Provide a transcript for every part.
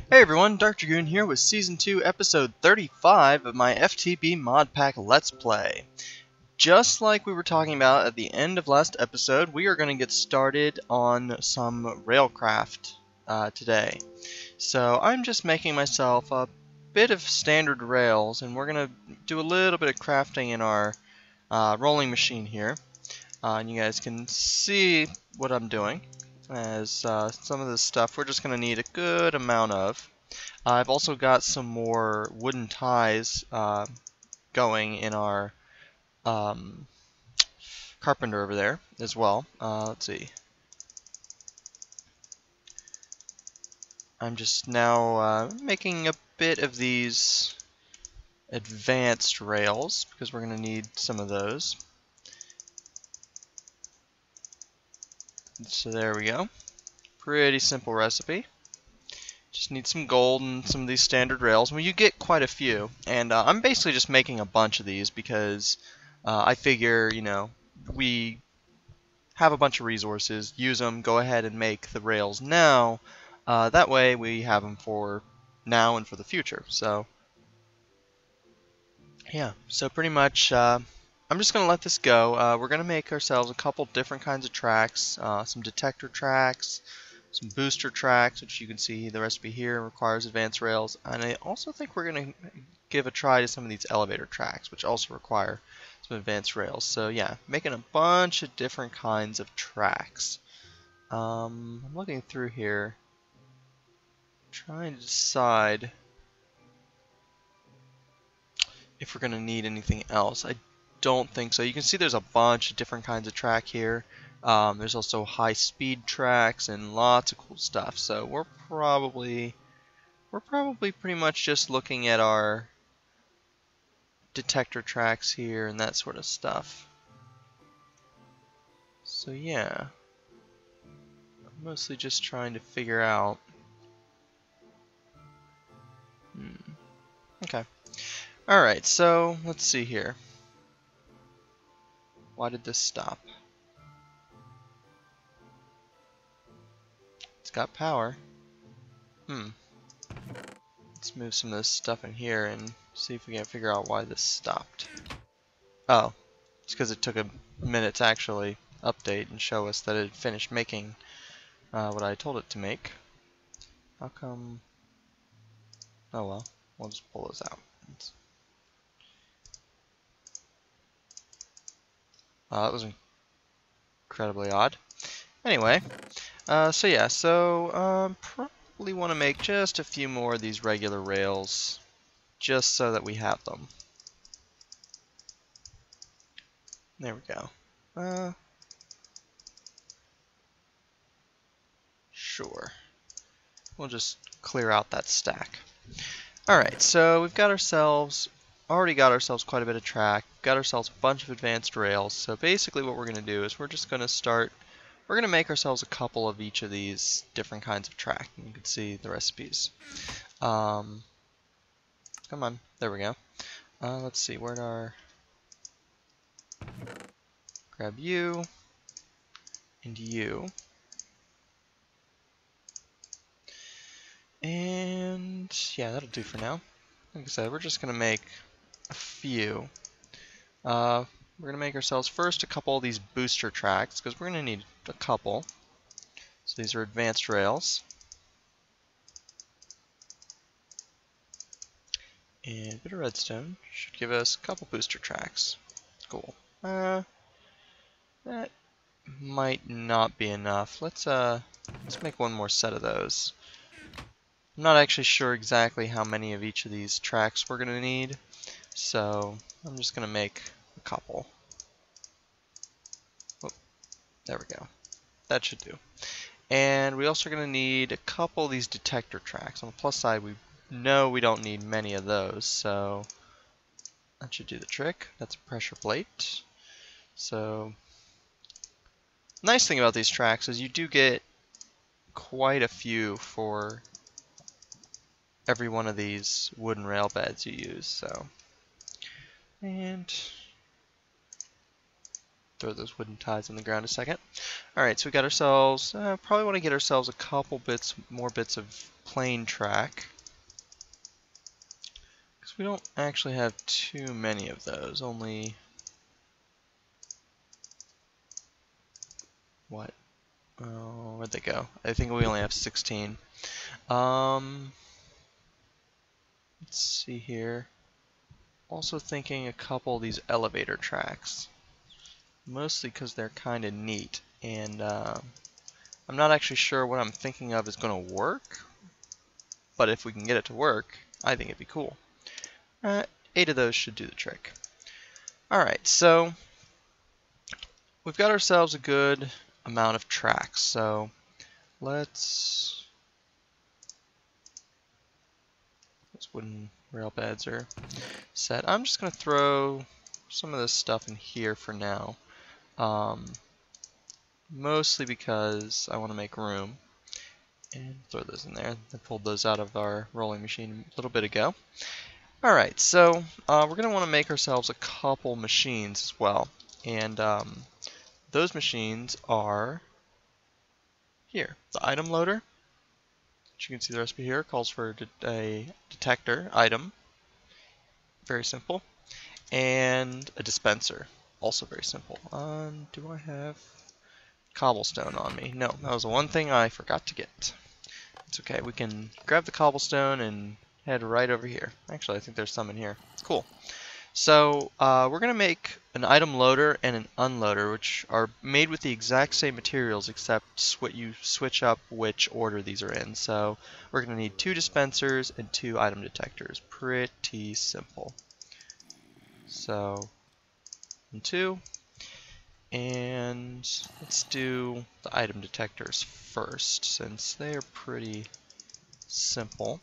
Hey everyone, DarkDragoon here with Season 2, Episode 35 of my FTB Modpack Let's Play. Just like we were talking about at the end of last episode, we are going to get started on some Railcraft today. So I'm just making myself a bit of standard rails, and we're going to do a little bit of crafting in our rolling machine here. And you guys can see what I'm doing. As some of this stuff we're just going to need a good amount of. I've also got some more wooden ties going in our carpenter over there as well. Let's see. I'm just now making a bit of these advanced rails because we're going to need some of those. So there we go. Pretty simple recipe. Just need some gold and some of these standard rails. Well, you get quite a few, and I'm basically just making a bunch of these because I figure, you know, we have a bunch of resources, use them, go ahead and make the rails now. That way we have them for now and for the future. So, yeah, so pretty much I'm just going to let this go. We're going to make ourselves a couple different kinds of tracks, some detector tracks, some booster tracks, which you can see the recipe here requires advanced rails, and I also think we're going to give a try to some of these elevator tracks, which also require some advanced rails. So yeah, making a bunch of different kinds of tracks. I'm looking through here, trying to decide if we're going to need anything else. I don't think so. You can see there's a bunch of different kinds of track here. There's also high-speed tracks and lots of cool stuff. So we're probably pretty much just looking at our detector tracks here and that sort of stuff. So yeah, I'm mostly just trying to figure out. Okay. All right. So let's see here. Why did this stop? It's got power. Let's move some of this stuff in here and see if we can figure out why this stopped. Oh, it's because it took a minute to actually update and show us that it had finished making what I told it to make. How come? Oh well, we'll just pull this out. That was incredibly odd. Anyway, so yeah, probably want to make just a few more of these regular rails, just so that we have them. There we go. Sure. We'll just clear out that stack. Alright, so we've already got ourselves quite a bit of track, got ourselves a bunch of advanced rails, so basically what we're going to do is we're going to make ourselves a couple of each of these different kinds of track. You can see the recipes. Come on, there we go. Let's see, where'd our... Grab you, and you. And yeah, that'll do for now. Like I said, we're just going to make a few. We're going to make ourselves first a couple of these booster tracks, because we're going to need a couple. So these are advanced rails. And a bit of redstone should give us a couple booster tracks. Cool. That might not be enough. Let's make one more set of those. I'm not actually sure exactly how many of each of these tracks we're going to need, so I'm just going to make a couple. Oh, there we go. That should do. And we also are going to need a couple of these detector tracks. On the plus side, we know we don't need many of those, so that should do the trick. That's a pressure plate. So, nice thing about these tracks is you do get quite a few for every one of these wooden rail beds you use. So, and throw those wooden ties on the ground a second. Alright, so we got ourselves, probably want to get ourselves a couple more bits of plain track, because we don't actually have too many of those. Only what? Oh, where'd they go? I think we only have 16. Let's see here. Also thinking a couple of these elevator tracks, mostly because they're kind of neat, and I'm not actually sure what I'm thinking of is going to work, but if we can get it to work, I think it'd be cool. 8 of those should do the trick. Alright, so we've got ourselves a good amount of tracks, so those wooden rail beds are set. I'm just going to throw some of this stuff in here for now, mostly because I want to make room, and throw those in there. I pulled those out of our rolling machine a little bit ago. Alright, so we're going to want to make ourselves a couple machines as well, and those machines are here. The item loader, which you can see the recipe here, calls for a detector item, very simple, and a dispenser, also very simple. Do I have cobblestone on me? No, that was the one thing I forgot to get. It's okay, we can grab the cobblestone and head right over here. Actually, I think there's some in here. Cool. So we're going to make an item loader and an unloader, which are made with the exact same materials, except you switch up which order these are in. So we're going to need 2 dispensers and 2 item detectors. Pretty simple. So 2, and let's do the item detectors first, since they are pretty simple.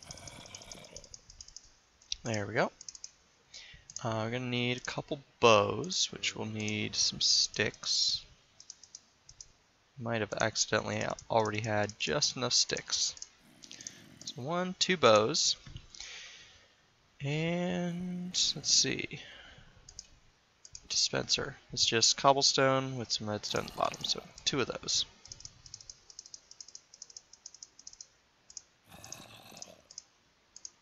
There we go. We're going to need a couple bows, which will need some sticks. Might have accidentally already had just enough sticks. So 1, 2 bows. And let's see. Dispenser. It's just cobblestone with some redstone at the bottom, so 2 of those.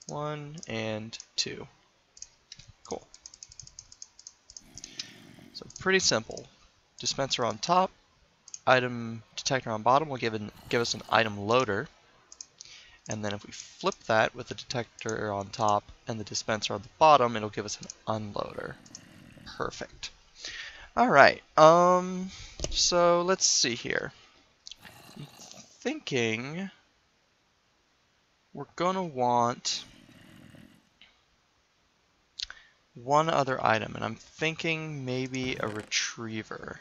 One and 2. Cool. So pretty simple. Dispenser on top, item detector on bottom will give us an item loader. And then if we flip that with the detector on top and the dispenser on the bottom, it'll give us an unloader. Perfect. Alright, so let's see here. I'm thinking we're gonna want one other item, and I'm thinking maybe a retriever,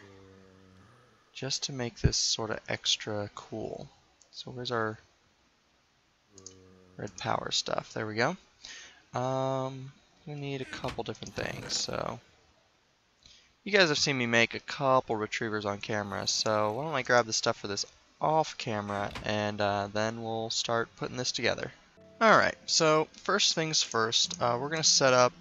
just to make this sort of extra cool. So where's our red power stuff? There we go. We need a couple different things, so you guys have seen me make a couple retrievers on camera, so why don't I grab the stuff for this off camera, and then we'll start putting this together. Alright, so first things first, we're going to set up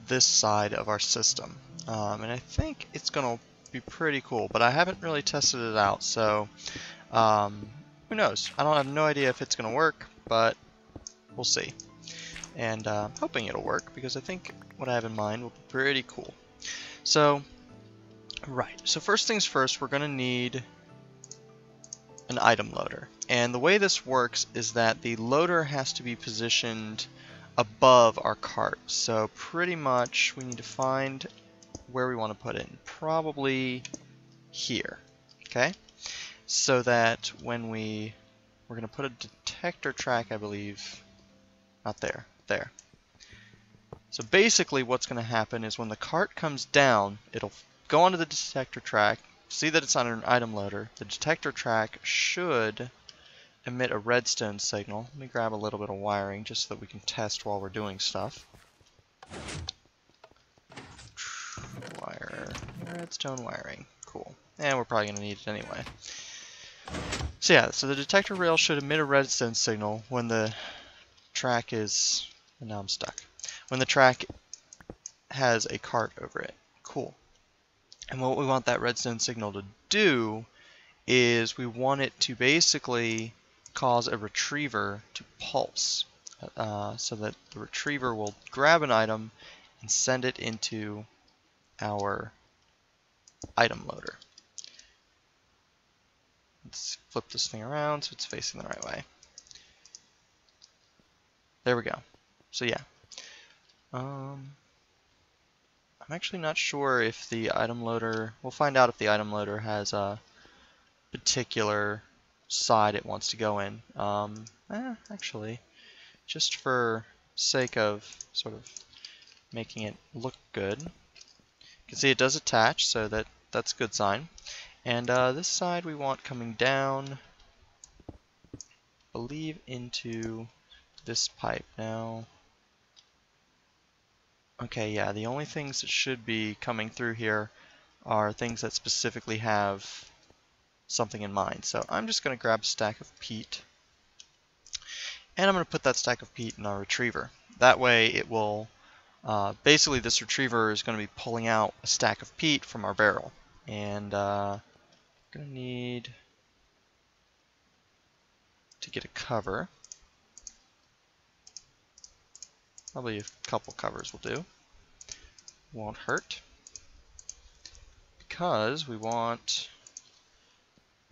this side of our system, and I think it's going to be pretty cool, but I haven't really tested it out, so who knows? I have no idea if it's going to work, but we'll see. And I'm hoping it'll work, because I think what I have in mind will be pretty cool. So, right, so first things first, we're going to need an item loader. And the way this works is that the loader has to be positioned above our cart. So pretty much we need to find where we want to put it. Probably here. Okay? So that when we're going to put a detector track, I believe, not there, there. So basically what's going to happen is when the cart comes down, it'll go onto the detector track, see that it's on an item loader. The detector track should emit a redstone signal. Let me grab a little bit of wiring just so that we can test while we're doing stuff. Wire, redstone wiring, cool. And we're probably going to need it anyway. So yeah, so the detector rail should emit a redstone signal when the track is, and now I'm stuck, when the track has a cart over it. Cool. And what we want that redstone signal to do is we want it to basically cause a retriever to pulse, so that the retriever will grab an item and send it into our item loader. Let's flip this thing around so it's facing the right way. There we go. So yeah. I'm actually not sure if the item loader, we'll find out if the item loader has a particular side it wants to go in. Actually, just for sake of sort of making it look good, you can see it does attach, so that's a good sign. And this side we want coming down, I believe, into this pipe. Now, okay, yeah, the only things that should be coming through here are things that specifically have something in mind. So I'm just going to grab a stack of peat, and I'm going to put that stack of peat in our retriever. That way it will, basically this retriever is going to be pulling out a stack of peat from our barrel. And I'm going to need to get a cover. Probably a couple covers will do. Won't hurt. Because we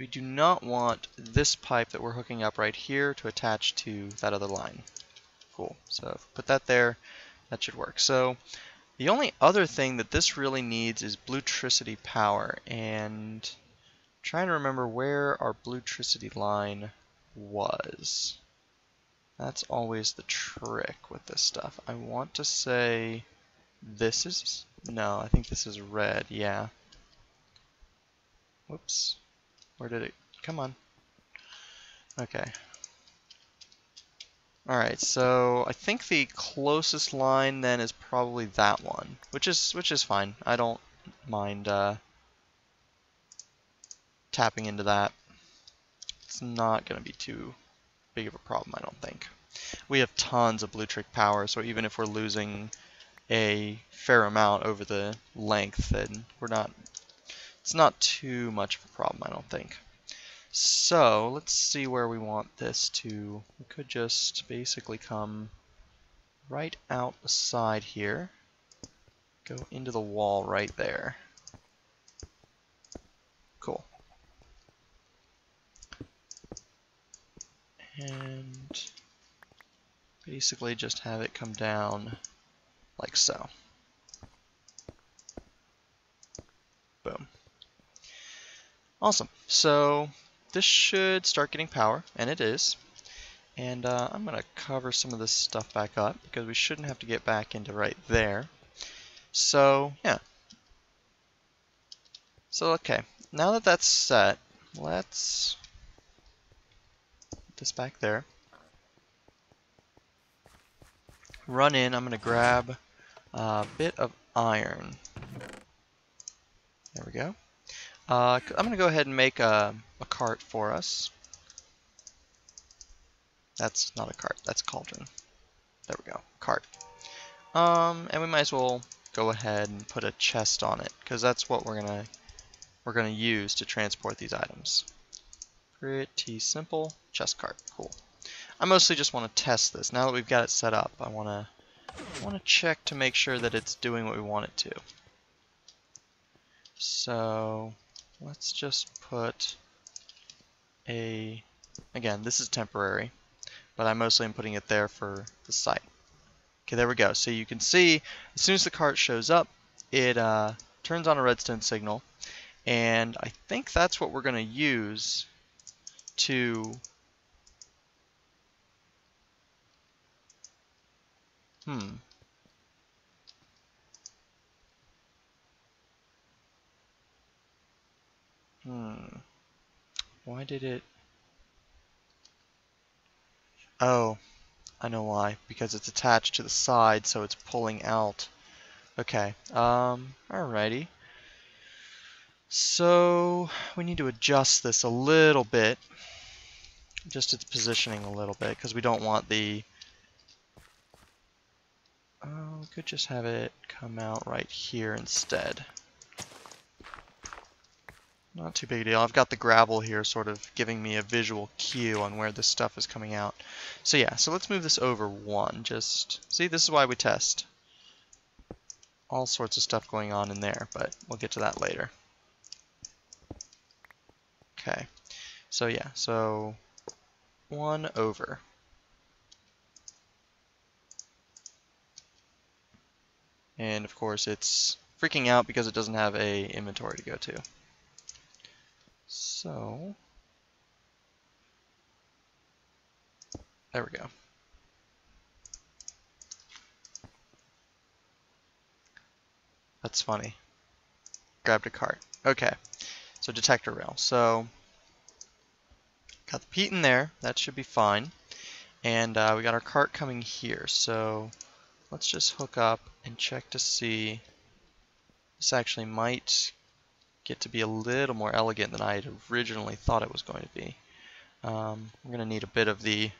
do not want this pipe that we're hooking up right here to attach to that other line. Cool. So if we put that there, that should work. So the only other thing that this really needs is bluetricity power, and I'm trying to remember where our bluetricity line was. That's always the trick with this stuff. I want to say this is, no, I think this is red, yeah. Whoops. Where did it, come on. Okay. Alright, so I think the closest line then is probably that one, which is fine. I don't mind tapping into that. It's not going to be too big of a problem, I don't think. We have tons of blue trick power, so even if we're losing a fair amount over the length, then it's not too much of a problem, I don't think. So let's see where we want this to. We could just basically come right out the side here, go into the wall right there. Cool. And basically just have it come down like so. Boom. Awesome. So this should start getting power, and it is. And I'm going to cover some of this stuff back up because we shouldn't have to get back into right there. So, yeah. So, okay. Now that that's set, let's put this back there. Run in. I'm going to grab a bit of iron. There we go. I'm going to go ahead and make a cart for us. That's not a cart, that's a cauldron. There we go, cart. And we might as well go ahead and put a chest on it, because that's what we're gonna use to transport these items. Pretty simple. Chest cart, cool. I mostly just want to test this. Now that we've got it set up, I want to check to make sure that it's doing what we want it to. So let's just put a, again, this is temporary, but I mostly am putting it there for the site. Okay, there we go. So you can see, as soon as the cart shows up, it turns on a redstone signal, and I think that's what we're going to use to Why did it... Oh, I know why. Because it's attached to the side, so it's pulling out. Okay, alrighty. So, we need to adjust this a little bit. Just its positioning a little bit, because we don't want the... Oh, we could just have it come out right here instead. Not too big a deal. I've got the gravel here sort of giving me a visual cue on where this stuff is coming out. So yeah, so let's move this over one. Just, see, this is why we test. All sorts of stuff going on in there, but we'll get to that later. Okay, so yeah, so one over. And of course it's freaking out because it doesn't have a inventory to go to. So, there we go. That's funny. Grabbed a cart. Okay, so detector rail. So, got the peat in there. That should be fine. And we got our cart coming here. So, let's just hook up and check to see. This actually might get to be a little more elegant than I had originally thought it was going to be. I'm going to need a bit of the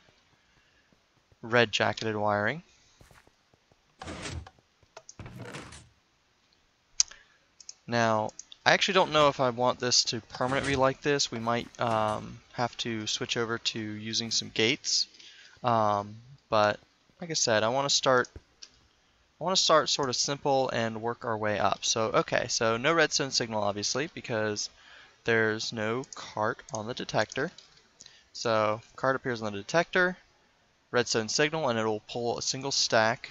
red jacketed wiring. Now, I actually don't know if I want this to permanently be like this. We might have to switch over to using some gates. But like I said, I want to start sort of simple and work our way up. So okay, so no redstone signal obviously because there's no cart on the detector. So cart appears on the detector, redstone signal, and it'll pull a single stack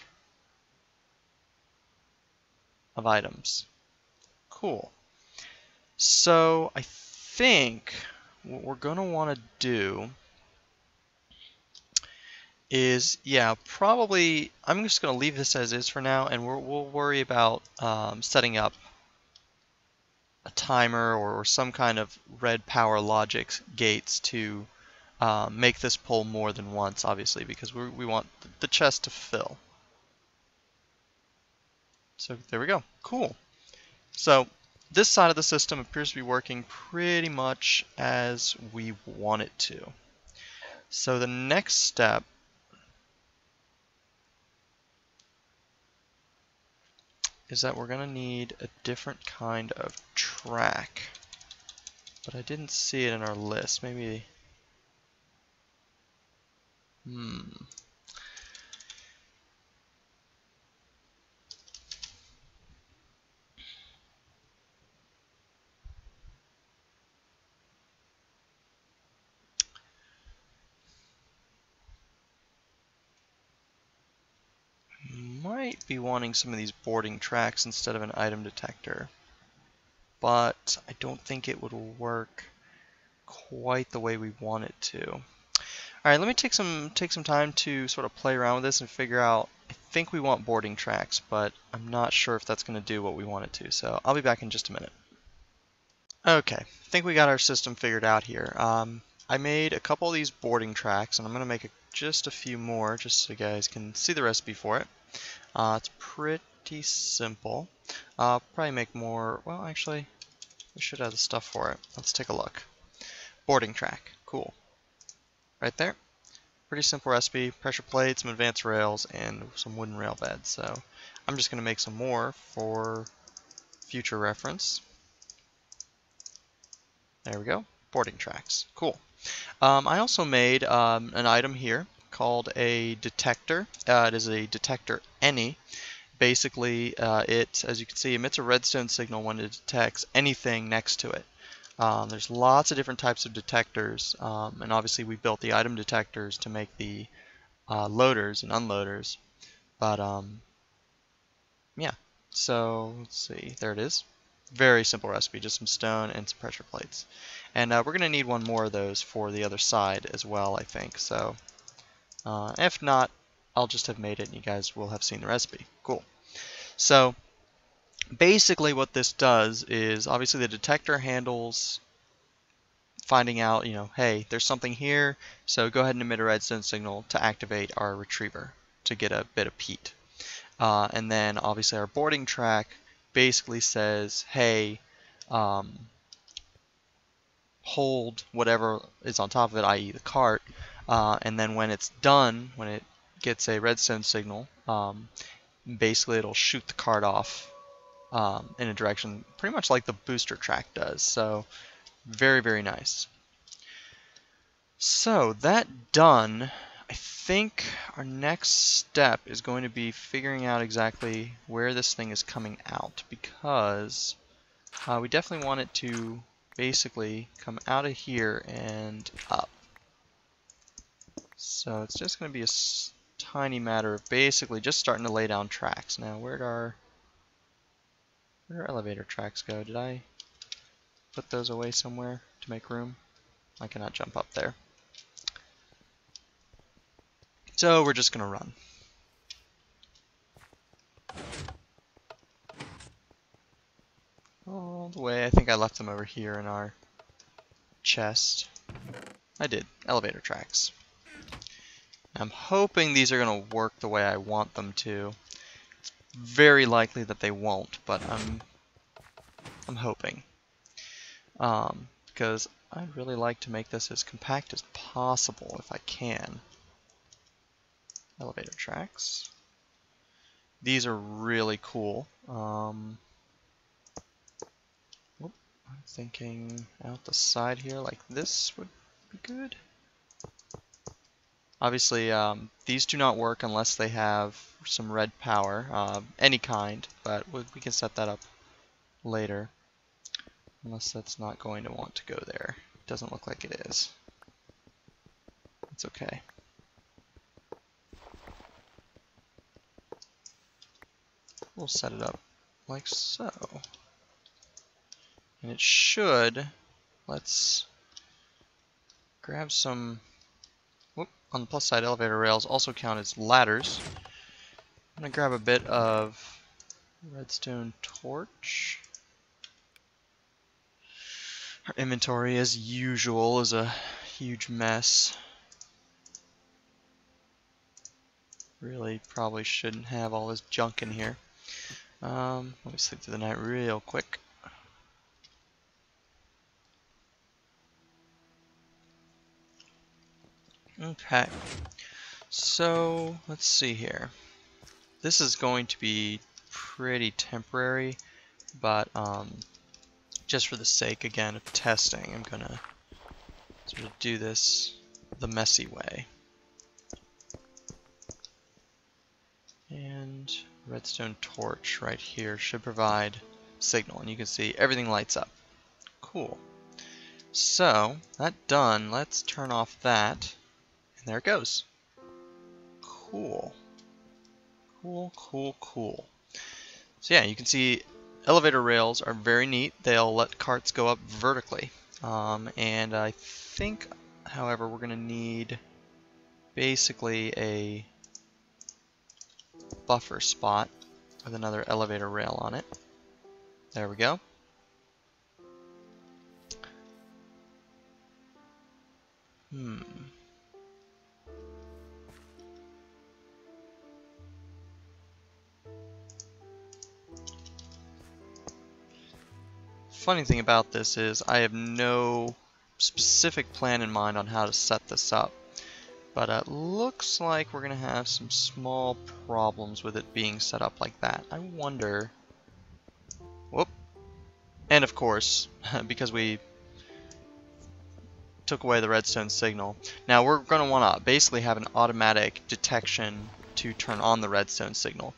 of items. Cool. So I think what we're going to want to do is, yeah, probably I'm just going to leave this as is for now, and we'll worry about setting up a timer or some kind of red power logic gates to make this pull more than once, obviously, because we want the chest to fill. So there we go. Cool. So this side of the system appears to be working pretty much as we want it to. So the next step is that we're going to need a different kind of track. But I didn't see it in our list. Maybe... might be wanting some of these boarding tracks instead of an item detector, but I don't think it would work quite the way we want it to. Alright, let me take some time to sort of play around with this and figure out. I think we want boarding tracks, but I'm not sure if that's going to do what we want it to, so I'll be back in just a minute. Okay, I think we got our system figured out here. I made a couple of these boarding tracks, and I'm going to make just a few more just so you guys can see the recipe for it. It's pretty simple. Probably make more. Well, actually, we should have the stuff for it. Let's take a look. Boarding track. Cool. Right there. Pretty simple recipe. Pressure plates, some advanced rails, and some wooden rail beds. So I'm just going to make some more for future reference. There we go. Boarding tracks. Cool. I also made an item here called a detector. It is a detector any. Basically, it, as you can see, emits a redstone signal when it detects anything next to it. There's lots of different types of detectors, and obviously we built the item detectors to make the loaders and unloaders. But yeah, so let's see, there it is. Very simple recipe, just some stone and some pressure plates. And we're going to need one more of those for the other side as well, I think. So if not, I'll just have made it and you guys will have seen the recipe. Cool. So basically what this does is, obviously the detector handles finding out, hey, there's something here, so go ahead and emit a redstone signal to activate our retriever to get a bit of peat. And then obviously our boarding track basically says, hey, hold whatever is on top of it, i.e. the cart, and then when it's done, when it gets a redstone signal, basically it'll shoot the cart off in a direction pretty much like the booster track does. So Very, very nice. So, that done, I think our next step is going to be figuring out exactly where this thing is coming out, because we definitely want it to basically come out of here and up. So it's just going to be a tiny matter of basically just starting to lay down tracks. Now, where'd our elevator tracks go? Did I put those away somewhere to make room? I cannot jump up there. So we're just going to run. All the way. I think I left them over here in our chest. I did. Elevator tracks. I'm hoping these are going to work the way I want them to. It's very likely that they won't, but I'm hoping. Because I'd really like to make this as compact as possible if I can. Elevator tracks. These are really cool. I'm thinking out the side here like this would be good. Obviously, these do not work unless they have some red power, any kind, but we can set that up later. Unless that's not going to want to go there. Doesn't look like it is. It's okay. We'll set it up like so. And it should, let's grab some, on the plus side, elevator rails also count as ladders. I'm going to grab a bit of redstone torch. Our inventory, as usual, is a huge mess. Really probably shouldn't have all this junk in here. Let me sleep through the night real quick. Okay, so let's see here. This is going to be pretty temporary, but just for the sake, again, of testing, I'm gonna sort of do this the messy way. And redstone torch right here should provide signal, and you can see everything lights up. Cool. So, that done, let's turn off that. And there it goes. Cool. Cool, cool, cool. So yeah, you can see elevator rails are very neat. They'll let carts go up vertically. And I think, however, we're going to need basically a buffer spot with another elevator rail on it. There we go. Funny thing about this is I have no specific plan in mind on how to set this up, but it looks like we're going to have some small problems with it being set up like that. I wonder... Whoop! And of course, because we took away the redstone signal, now we're going to want to basically have an automatic detection to turn on the redstone signal,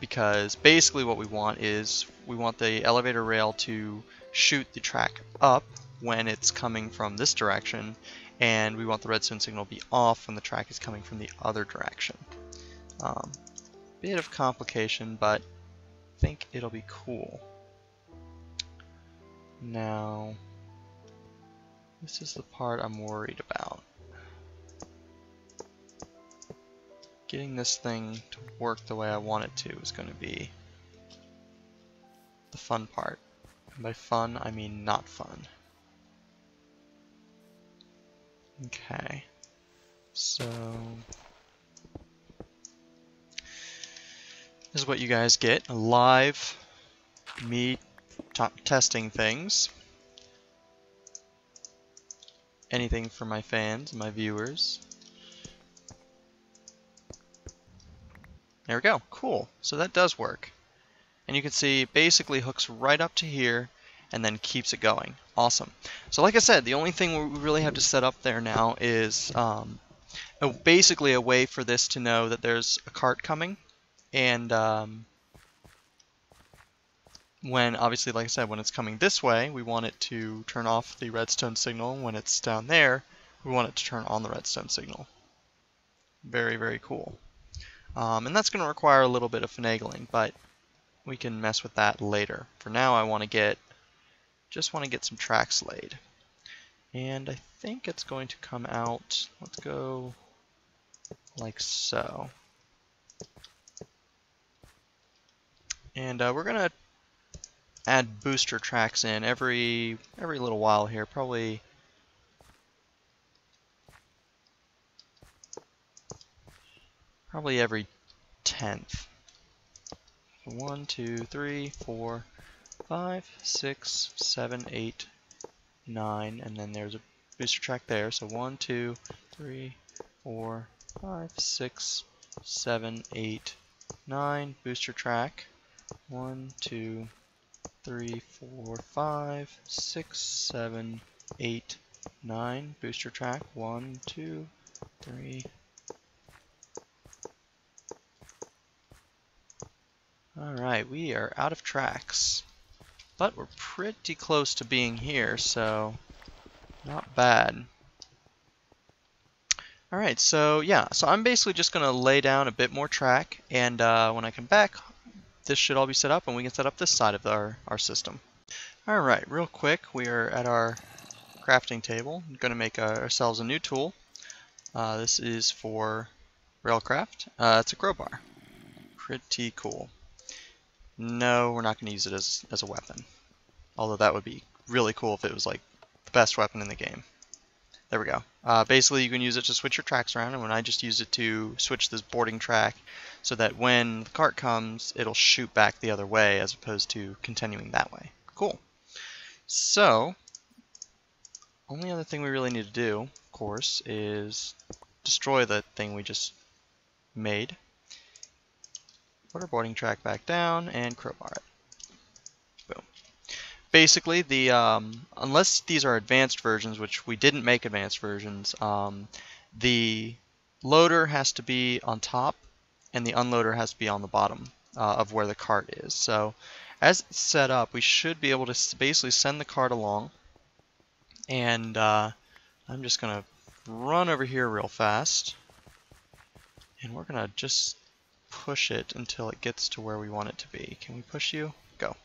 because basically what we want is we want the elevator rail to shoot the track up when it's coming from this direction, and we want the redstone signal to be off when the track is coming from the other direction. Bit of complication, but I think it'll be cool. Now, this is the part I'm worried about. Getting this thing to work the way I want it to is going to be the fun part. And by fun, I mean not fun. Okay. So, this is what you guys get. Live, me testing things. Anything for my fans, my viewers. There we go. Cool. So that does work. And you can see it basically hooks right up to here, and then keeps it going. Awesome. So like I said, the only thing we really have to set up there now is basically a way for this to know that there's a cart coming, and when, obviously, like I said, when it's coming this way, we want it to turn off the redstone signal. When it's down there, we want it to turn on the redstone signal. Very, very cool. And that's going to require a little bit of finagling, but we can mess with that later. For now, I want to just want to get some tracks laid. And I think it's going to come out, let's go like so. And we're going to add booster tracks in every little while here, probably every 10th. 1, 2, 3, 4, 5, 6, 7, 8, 9, and then there's a booster track there. So 1, 2, 3, 4, 5, 6, 7, 8, 9 booster track. 1, 2, 3, 4, 5, 6, 7, 8, 9 booster track. 1, 2, 3. Alright, we are out of tracks, but we're pretty close to being here, so not bad. Alright, so yeah, so I'm basically just going to lay down a bit more track, and when I come back, this should all be set up, and we can set up this side of our system. Alright, real quick, we are at our crafting table. I'm going to make ourselves a new tool. This is for Railcraft. It's a crowbar. Pretty cool. No, we're not going to use it as a weapon. Although that would be really cool if it was like the best weapon in the game. There we go. Basically, you can use it to switch your tracks around, and when I just use it to switch this boarding track so that when the cart comes, it'll shoot back the other way as opposed to continuing that way. Cool. So, only other thing we really need to do, of course, is destroy the thing we just made. Put our boarding track back down and crowbar it. Boom. Basically, unless these are advanced versions, which we didn't make advanced versions, the loader has to be on top and the unloader has to be on the bottom of where the cart is. So as it's set up, we should be able to basically send the cart along, and I'm just going to run over here real fast, and we're going to just push it until it gets to where we want it to be. Can we push you? Go.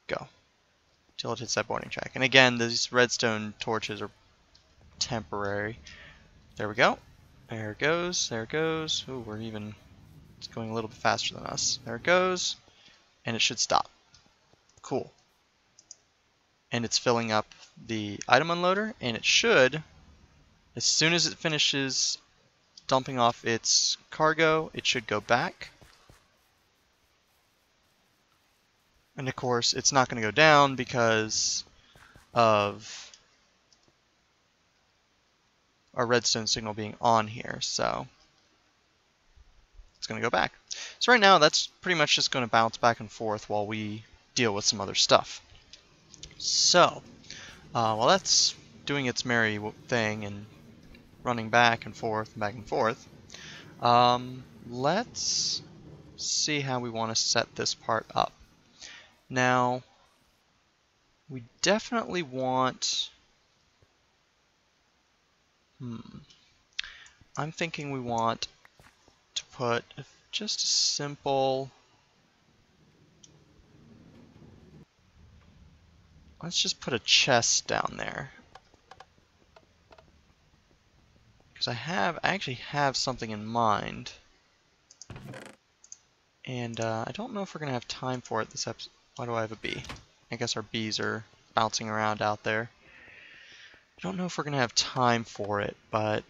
Go. Until it hits that boarding track. And again, these redstone torches are temporary. There we go. There it goes. There it goes. Ooh, it's going a little bit faster than us. There it goes. And it should stop. Cool. And it's filling up the item unloader, and it should, as soon as it finishes dumping off its cargo, it should go back. And of course, it's not going to go down because of our redstone signal being on here, so it's going to go back. So right now, that's pretty much just going to bounce back and forth while we deal with some other stuff. So, while that's doing its merry thing and running back and forth, let's see how we want to set this part up. Now, we definitely want, I'm thinking we want to put just a simple, let's just put a chest down there. Because I actually have something in mind. And I don't know if we're going to have time for it this episode. Why do I have a bee? I guess our bees are bouncing around out there. I don't know if we're going to have time for it, but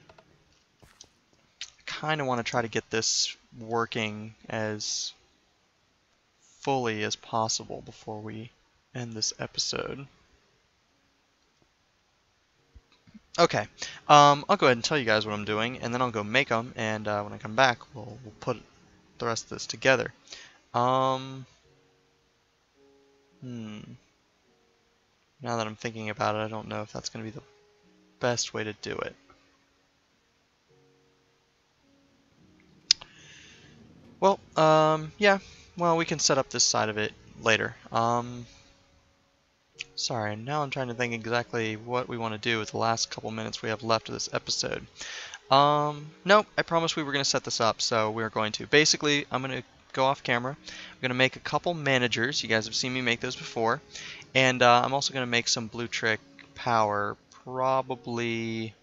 I kind of want to try to get this working as fully as possible before we end this episode. Okay, I'll go ahead and tell you guys what I'm doing, and then I'll go make them, and when I come back, we'll put the rest of this together. Now that I'm thinking about it, I don't know if that's going to be the best way to do it. Well, yeah. Well, we can set up this side of it later. Sorry, now I'm trying to think exactly what we want to do with the last couple minutes we have left of this episode. Nope, I promised we were going to set this up, so we're going to. Basically, I'm going to go off camera. I'm going to make a couple managers. You guys have seen me make those before. And I'm also going to make some blue trick power, probably...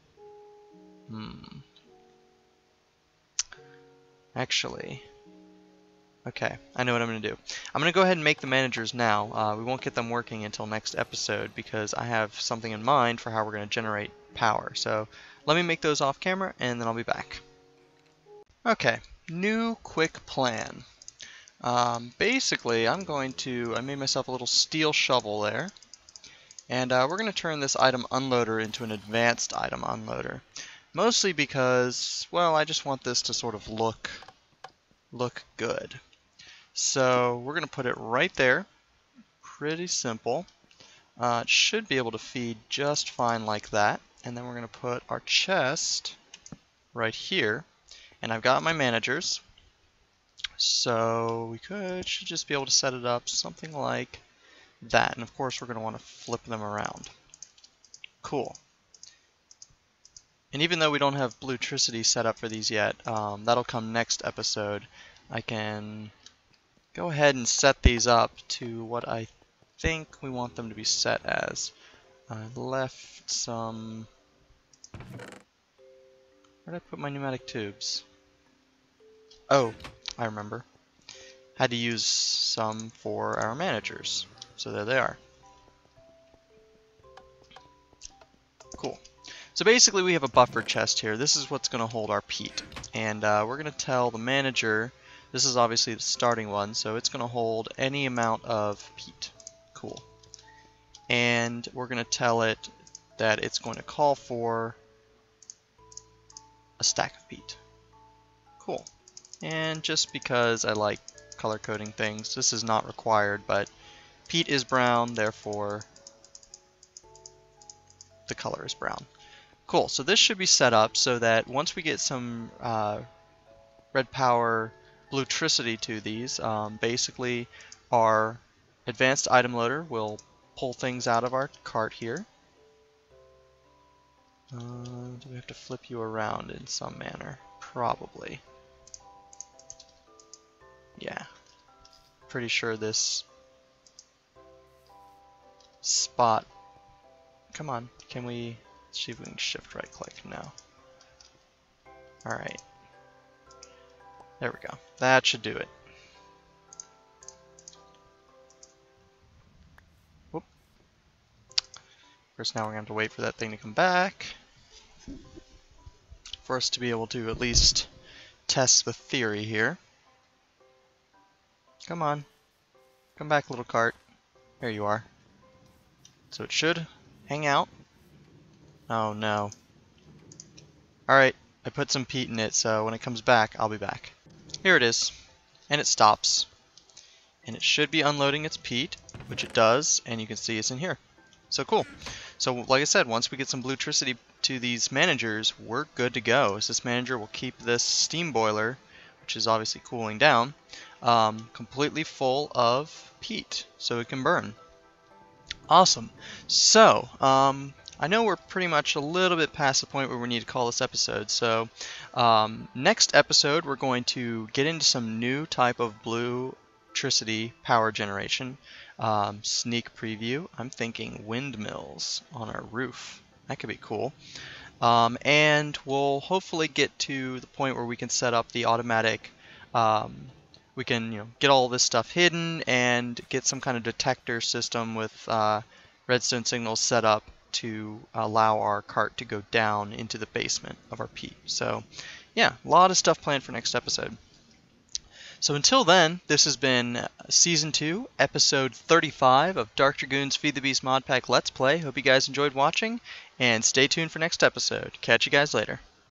Actually... Okay, I know what I'm going to do. I'm going to go ahead and make the managers now. We won't get them working until next episode because I have something in mind for how we're going to generate power. So let me make those off camera and then I'll be back. Okay, new quick plan. Basically, I made myself a little steel shovel there. And we're going to turn this item unloader into an advanced item unloader. Mostly because, well, I just want this to sort of look good. So we're going to put it right there. Pretty simple. It should be able to feed just fine like that. And then we're going to put our chest right here. And I've got my managers. So we should just be able to set it up something like that. And of course we're going to want to flip them around. Cool. And even though we don't have Bluetricity set up for these yet, that'll come next episode. I can go ahead and set these up to what I think we want them to be set as. I left some... Where did I put my pneumatic tubes? Oh, I remember. Had to use some for our managers. So there they are. Cool. So basically we have a buffer chest here. This is what's going to hold our peat. And we're going to tell the manager, this is obviously the starting one, so it's going to hold any amount of peat. Cool. And we're going to tell it that it's going to call for a stack of peat. Cool. And just because I like color coding things, this is not required, but peat is brown, therefore the color is brown. Cool, so this should be set up so that once we get some red power Bluetricity to these, basically our advanced item loader will pull things out of our cart here. Do we have to flip you around in some manner? Probably. Yeah. Pretty sure this spot... Come on, can we... Let's see if we can shift right click now. Alright. There we go. That should do it. Whoop. Of course, now we're going to have to wait for that thing to come back for us to be able to at least test the theory here. Come on. Come back, little cart. There you are. So it should hang out. Oh no. Alright, I put some peat in it, so when it comes back, I'll be back. Here it is. And it stops. And it should be unloading its peat, which it does, and you can see it's in here. So cool. So like I said, once we get some Bluetricity to these managers, we're good to go. As this manager will keep this steam boiler, which is obviously cooling down, completely full of peat, so it can burn. Awesome. So, I know we're pretty much a little bit past the point where we need to call this episode, so next episode we're going to get into some new type of Bluetricity power generation. Sneak preview, I'm thinking windmills on our roof. That could be cool. And we'll hopefully get to the point where we can set up the automatic, we can get all this stuff hidden and get some kind of detector system with redstone signals set up to allow our cart to go down into the basement of our peat. So yeah, a lot of stuff planned for next episode. So until then, this has been Season 2, Episode 35 of DarkDragoon's Feed the Beast Modpack Let's Play. Hope you guys enjoyed watching, and stay tuned for next episode. Catch you guys later.